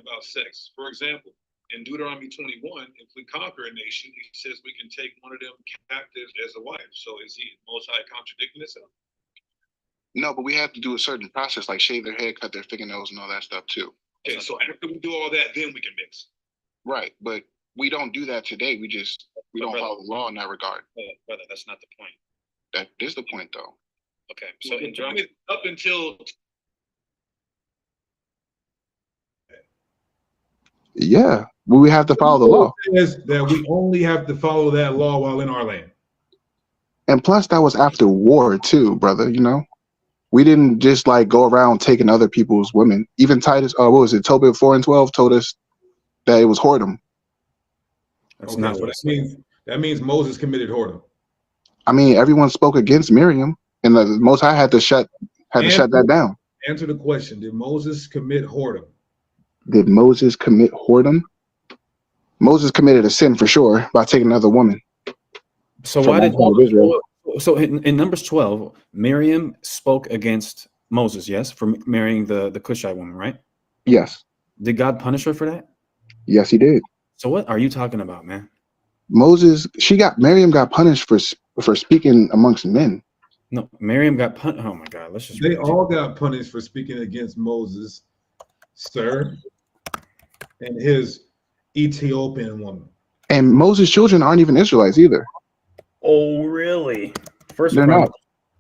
about sex. For example, in Deuteronomy 21, if we conquer a nation, he says we can take one of them captives as a wife. So is he Most High contradicting himself? No, but we have to do a certain process, like shave their head, cut their fingernails, and all that stuff too. Okay, so after we do all that, then we can mix. Right, but we don't do that today. We don't follow the law in that regard. Brother, that's not the point. That is the point, though. Okay, so in up until yeah, we have to follow the law. It says that we only have to follow that law while in our land. And plus, that was after war too, brother. You know, we didn't just like go around taking other people's women. Even Titus, what was it? Tobit 4:12 told us that it was whoredom. That's not what that means. That means Moses committed whoredom. I mean, everyone spoke against Miriam, and the Most High had to shut that down. Answer the question: did Moses commit whoredom? Did Moses commit whoredom? Moses committed a sin for sure by taking another woman. So why did so in Numbers 12, Miriam spoke against Moses, yes, for marrying the Cushite woman, right? Yes. Did God punish her for that? Yes, he did. So what are you talking about, man? Miriam got punished for speaking amongst men. No, Miriam got punished. Oh my God, let's just. They all got punished for speaking against Moses, sir, and his Ethiopian woman. And Moses' children aren't even Israelites either. Oh, really? They're not.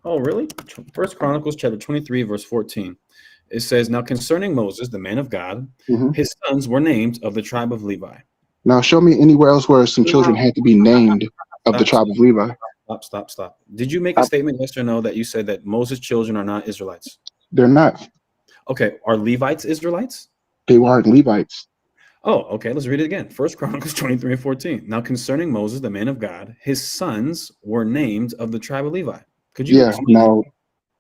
Oh, really? First Chronicles chapter 23, verse 14. It says, "Now concerning Moses, the man of God, his sons were named of the tribe of Levi." Now show me anywhere else where some children had to be named of the tribe of Levi. Stop. Did you make a statement, yes or no, that you said that Moses' children are not Israelites? They're not. Okay, are Levites Israelites? They weren't Levites. Oh, okay, let's read it again. First Chronicles 23 and 14. Now concerning Moses, the man of God, his sons were named of the tribe of Levi. Could you? Yeah, no,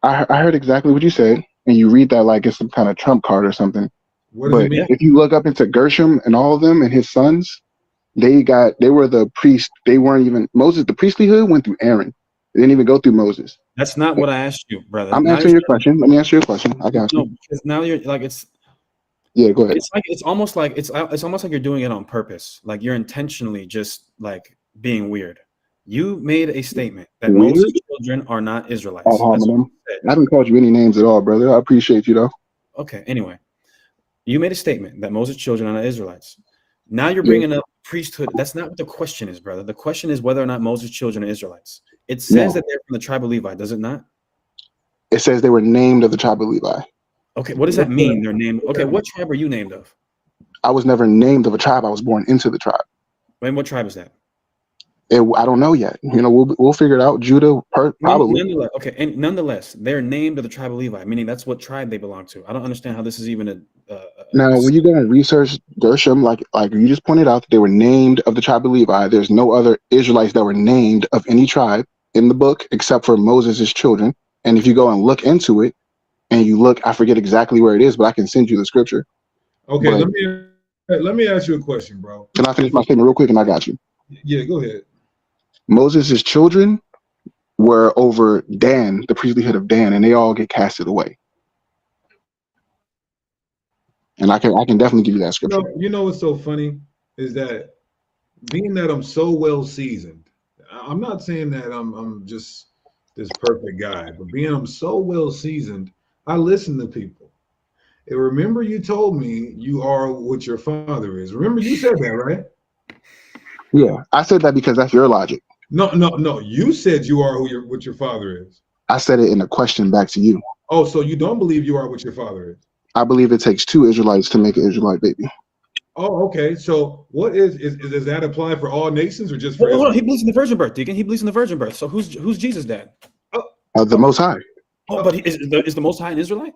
I heard exactly what you said, and you read that like it's some kind of trump card or something. But if you look up into Gershom and all of them and his sons, they were the priest. They weren't even Moses. The priestlyhood went through Aaron. They didn't even go through Moses. That's not what I asked you, brother. I'm answering your question. Let me answer your question. I got you. Because now you're like it's. Yeah, go ahead. It's almost like you're doing it on purpose. Like you're intentionally just like being weird. You made a statement that Moses' children are not Israelites. I haven't called you any names at all, brother. I appreciate you though. Okay. Anyway, you made a statement that Moses' children are not Israelites. Now you're bringing up priesthood. That's not what the question is, brother. The question is whether or not Moses' children are Israelites. It says that they're from the tribe of Levi, does it not? It says they were named of the tribe of Levi. Okay, what does that mean? They're named. Okay, what tribe are you named of? I was never named of a tribe. I was born into the tribe. And what tribe is that? I don't know yet. You know, we'll figure it out. Judah, probably. Nonetheless, they're named of the tribe of Levi, meaning that's what tribe they belong to. I don't understand how this is even Now, when you go and research Gershom, like you just pointed out, that they were named of the tribe of Levi. There's no other Israelites that were named of any tribe in the book except for Moses' children. And if you go and look into it, and you look, I forget exactly where it is, but I can send you the scripture. Okay, let me ask you a question, bro. Can I finish my statement real quick and I got you? Yeah, go ahead. Moses' children were over Dan, the priestlyhood of Dan, and they all get casted away. And I can definitely give you that scripture. You know what's so funny is that being that I'm so well seasoned, I'm not saying that I'm just this perfect guy, but being I'm so well seasoned, I listen to people. And remember, you told me you are what your father is. Remember, you said that, right? Yeah, I said that because that's your logic. No. You said you are what your father is. I said it in a question back to you. Oh, so you don't believe you are what your father is? I believe it takes two Israelites to make an Israelite baby. Oh, okay. So what does that apply for all nations or just for Israel? He believes in the virgin birth, Deacon. He believes in the virgin birth. So who's Jesus' dad? The Most High. Oh, but is the Most High an Israelite?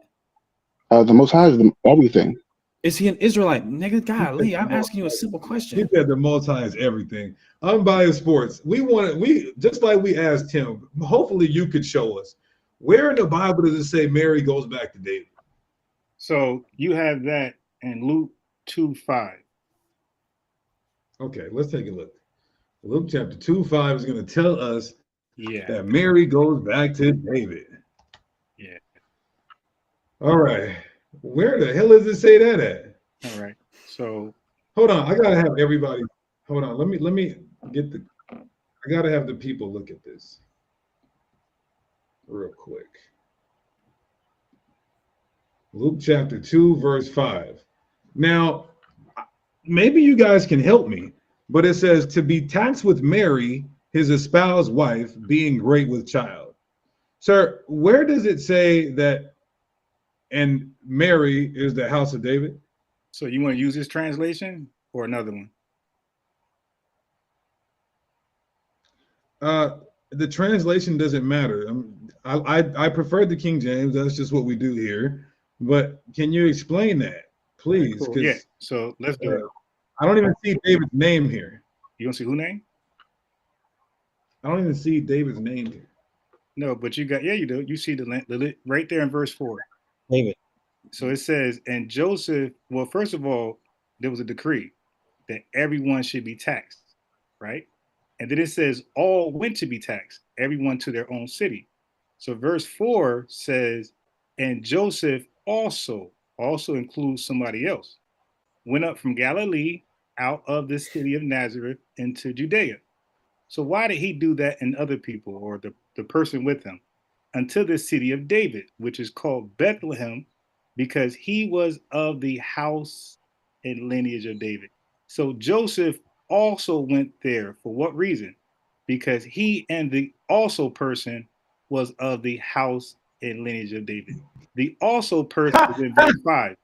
The Most High is everything. Is he an Israelite? Nigga, golly, I'm asking you a simple question. He said the Most High is everything. Unbiased Sports. We just like we asked him. Hopefully, you could show us where in the Bible does it say Mary goes back to David. So you have that in Luke 2:5. Okay, let's take a look. Luke chapter 2:5 is going to tell us Yeah. that Mary goes back to David. Yeah. All right. Where the hell does it say that at? All right. So hold on. I gotta have everybody. Hold on. Let me get the. I gotta have the people look at this real quick. Luke chapter 2, verse 5. Now, maybe you guys can help me, but it says to be taxed with Mary, his espoused wife, being great with child. Sir, where does it say that and Mary is the house of David? so you want to use this translation or another one? The translation doesn't matter. I prefer the King James. That's just what we do here. But can you explain that, please? Cool. Because Yeah. So let's do it. I don't even see David's name here. You don't see who name? I don't even see David's name here. No, but you got, yeah, you do. You see the right there in verse 4. David. So it says, and Joseph, well, first of all, there was a decree that everyone should be taxed, right? And then it says all went to be taxed, everyone to their own city. So verse 4 says, and Joseph also includes somebody else, went up from Galilee out of the city of Nazareth into Judea. So why did he do that in other people or the person with him? Unto the city of David, which is called Bethlehem, because he was of the house and lineage of David. So Joseph also went there for what reason? Because he and the also person was of the house and lineage of David. The also person is in verse 5.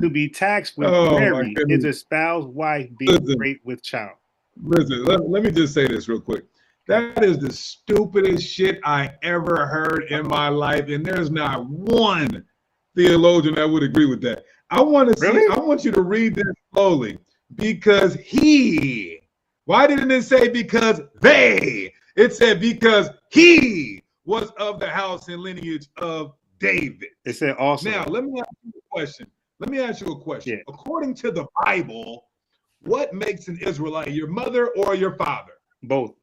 To be taxed with Mary, his espoused wife, being great with child. Listen, let me just say this real quick. That is the stupidest shit I ever heard in my life, and there's not one theologian that would agree with that. I want to see. I want you to read this slowly. Because he. Why didn't it say because they? It said because he was of the house and lineage of David. It said also. Now let me ask you a question. Yeah. According to the Bible, what makes an Israelite, your mother or your father? Both.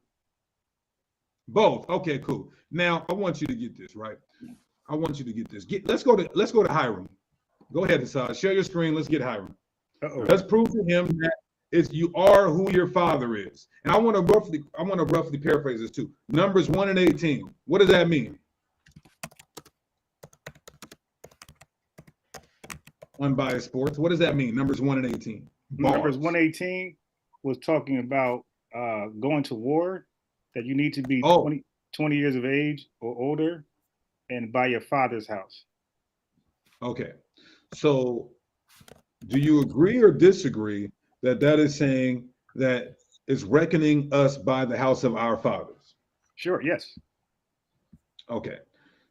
Both. Okay, cool. Now I want you to get this right. I want you to get this. Let's go to Hiram. Go ahead, Hasad. Share your screen. Let's get Hiram. Let's prove to him that you are who your father is. And I want to roughly paraphrase this too. Numbers 1 and 18. What does that mean? Unbiased sports. What does that mean? Numbers 1 and 18. Numbers 118 was talking about going to war, that you need to be 20 years of age or older and by your father's house. Okay. So do you agree or disagree that is saying that it's reckoning us by the house of our fathers? Sure, yes. Okay.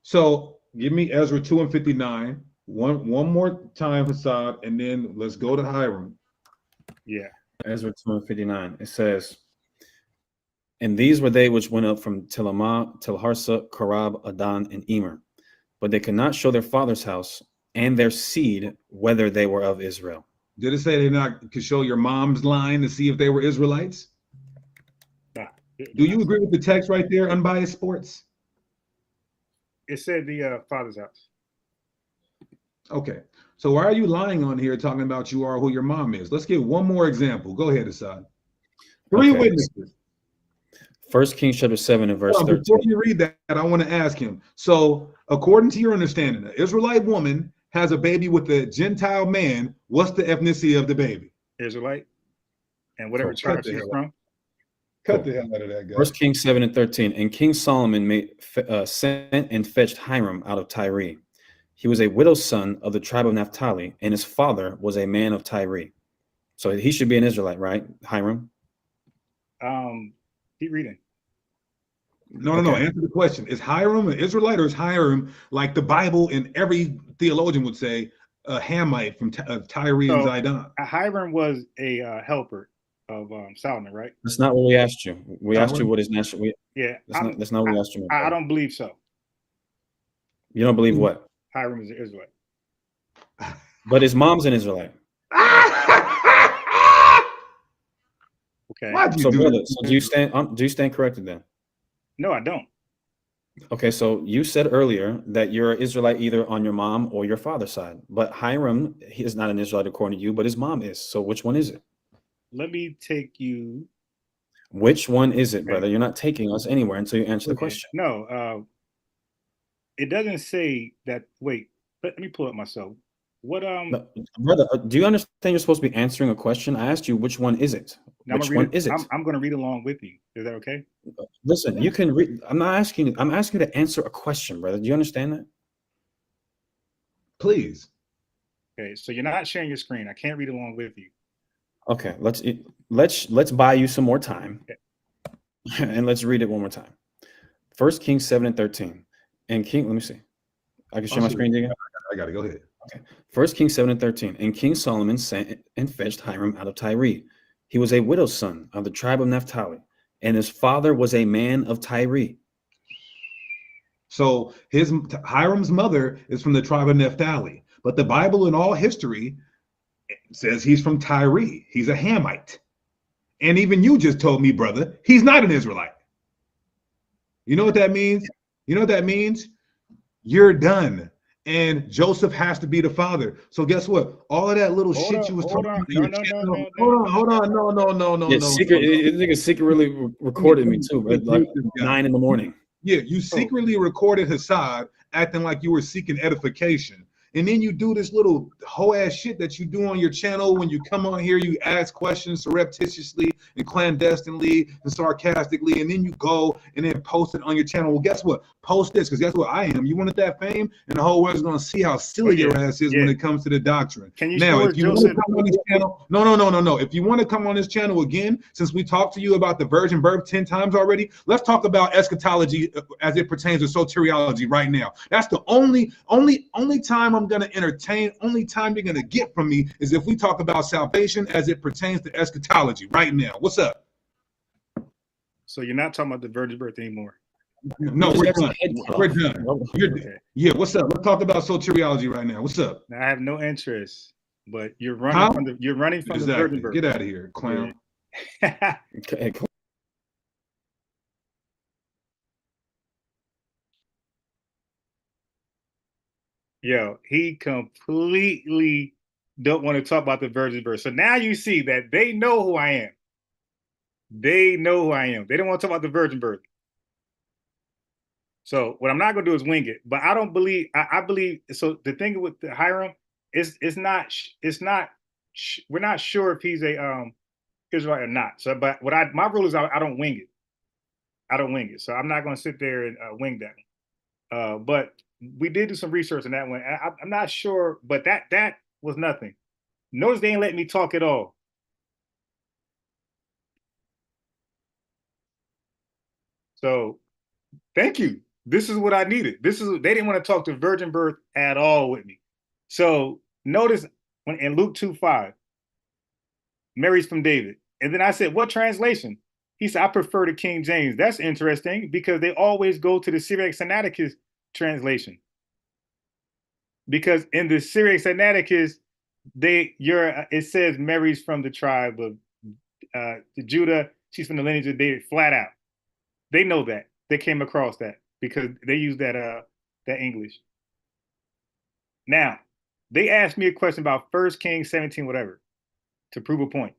So give me Ezra 2 and 59. One more time, Hasad, and then let's go to Hiram. Yeah. Ezra 2 and 59. It says, and these were they which went up from Telamah, Telharsa, Korab, Adan, and Emer. But they could not show their father's house and their seed whether they were of Israel. Did it say they could show your mom's line to see if they were Israelites? Do you agree with the text right there, Unbiased Sports? It said the father's house. Okay. So why are you lying on here talking about you are who your mom is? Let's get one more example. Go ahead, Hasad. Three witnesses. 1 Kings chapter 7 and verse 13. Before you read that, I want to ask him. So according to your understanding, an Israelite woman has a baby with a Gentile man. What's the ethnicity of the baby? Israelite. And whatever tribe she's from. Cut the hell out of that guy. 1 Kings 7 and 13. And King Solomon sent and fetched Hiram out of Tyre. He was a widow's son of the tribe of Naphtali, and his father was a man of Tyre. So he should be an Israelite, right, Hiram? Keep reading. No. Answer the question. Is Hiram an Israelite, or is Hiram, like the Bible and every theologian would say, a Hamite from Tyre and Zidon? Hiram was a helper of Solomon, right? That's not what we asked you. We asked you what is national. That's not what we asked you. I don't believe so. You don't believe what? Hiram is an Israelite. But his mom's an Israelite. Okay. So, brother, so do you stand corrected then? No, I don't. Okay, so you said earlier that you're an Israelite either on your mom or your father's side, but Hiram, he is not an Israelite according to you, but his mom is. So which one is it? Let me take you. Which one is it, Okay. brother? You're not taking us anywhere until you answer the question. No, it doesn't say that. Wait, let me pull it myself. What No, brother, do you understand you're supposed to be answering a question? I asked you which one is it? Now I'm Which gonna read one it. is it? I'm gonna read along with you. Is that okay? Listen, you can read. I'm not asking you. I'm asking you to answer a question, brother. Do you understand that? Please. Okay, so you're not sharing your screen. I can't read along with you. Okay, let's buy you some more time, and let's read it one more time. 1 Kings 7:13, and King. Let me see. I can share my screen again. I got to go ahead. Okay. 1 Kings 7:13, and King Solomon sent and fetched Hiram out of Tyre. He was a widow's son of the tribe of Naphtali, and his father was a man of Tyre. So Hiram's mother is from the tribe of Naphtali, but the Bible in all history says he's from Tyre. He's a Hamite. And even you just told me, brother, he's not an Israelite. You know what that means? You know what that means? You're done. And Joseph has to be the father. So guess what? All of that little shit you was talking about. Hold on. No. Yeah, secretly recorded me too, but like 9 in the morning. Yeah, you secretly recorded Hasad acting like you were seeking edification. And then you do this little hoe ass shit that you do on your channel when you come on here, you ask questions surreptitiously and clandestinely and sarcastically, and then you go and then post it on your channel. Well, guess what? Post this, because guess what I am. You wanted that fame, and the whole world's gonna see how silly your ass is when it comes to the doctrine. Can you now, show if you want to come on this channel, no. If you want to come on this channel again, since we talked to you about the virgin birth 10 times already, let's talk about eschatology as it pertains to soteriology right now. That's the only time I'm going to entertain, only time you're going to get from me is if we talk about salvation as it pertains to eschatology right now. What's up? So you're not talking about the virgin birth anymore? No, we're done. We're done. Yeah, what's up? Let's talk about soteriology right now. What's up? Now, I have no interest, but you're running from the virgin birth. Get out of here, clown. Yeah. Okay, Yo, he completely don't want to talk about the virgin birth. So now you see that they know who I am. They know who I am. They don't want to talk about the virgin birth. So what I'm not going to do is wing it. But I don't believe. I believe. So the thing with the Hiram is we're not sure if he's a Israelite or not. So, but my rule is I don't wing it. I don't wing it. So I'm not going to sit there and wing that. But we did do some research on that one. I'm not sure, but that was nothing. Notice they ain't letting me talk at all. So thank you. This is what I needed. They didn't want to talk to virgin birth at all with me. So notice when in Luke 2:5, Mary's from David. And then I said, what translation? He said, I prefer the King James. That's interesting because they always go to the Syriac Sinaiticus translation. Because in the Syriac Sinaiticus, it says Mary's from the tribe of Judah. She's from the lineage of David, flat out. They know that. They came across that because they use that English. Now, they asked me a question about 1 Kings 17, whatever, to prove a point.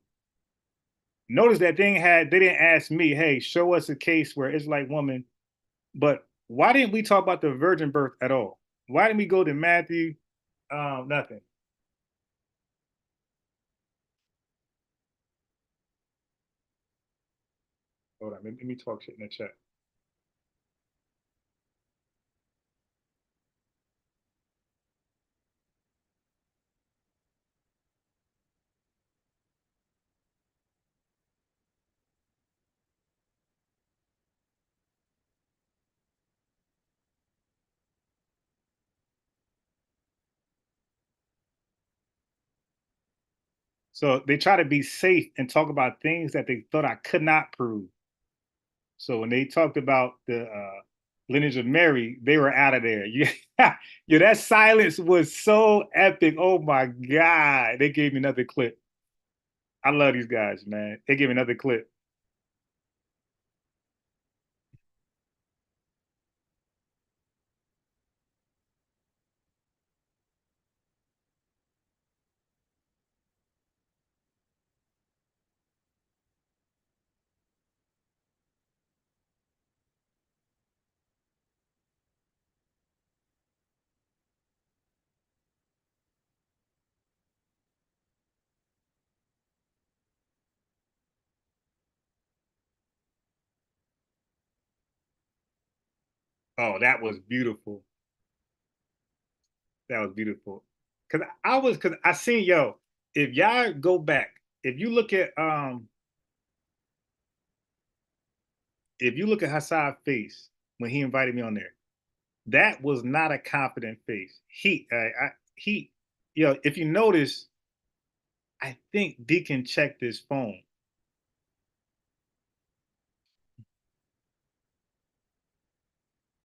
Notice that they didn't ask me, hey, show us a case where Israelite woman, but why didn't we talk about the virgin birth at all? Why didn't we go to Matthew? Nothing. Hold on, let me talk shit in the chat. So they try to be safe and talk about things that they thought I could not prove. So when they talked about the lineage of Mary, they were out of there. Yeah, that silence was so epic. Oh my God. They gave me another clip. I love these guys, man. They gave me another clip. Oh, that was beautiful. That was beautiful. Cause I seen, yo, if y'all go back, if you look at Hasad's face when he invited me on there, that was not a confident face. If you notice, I think Deacon checked his phone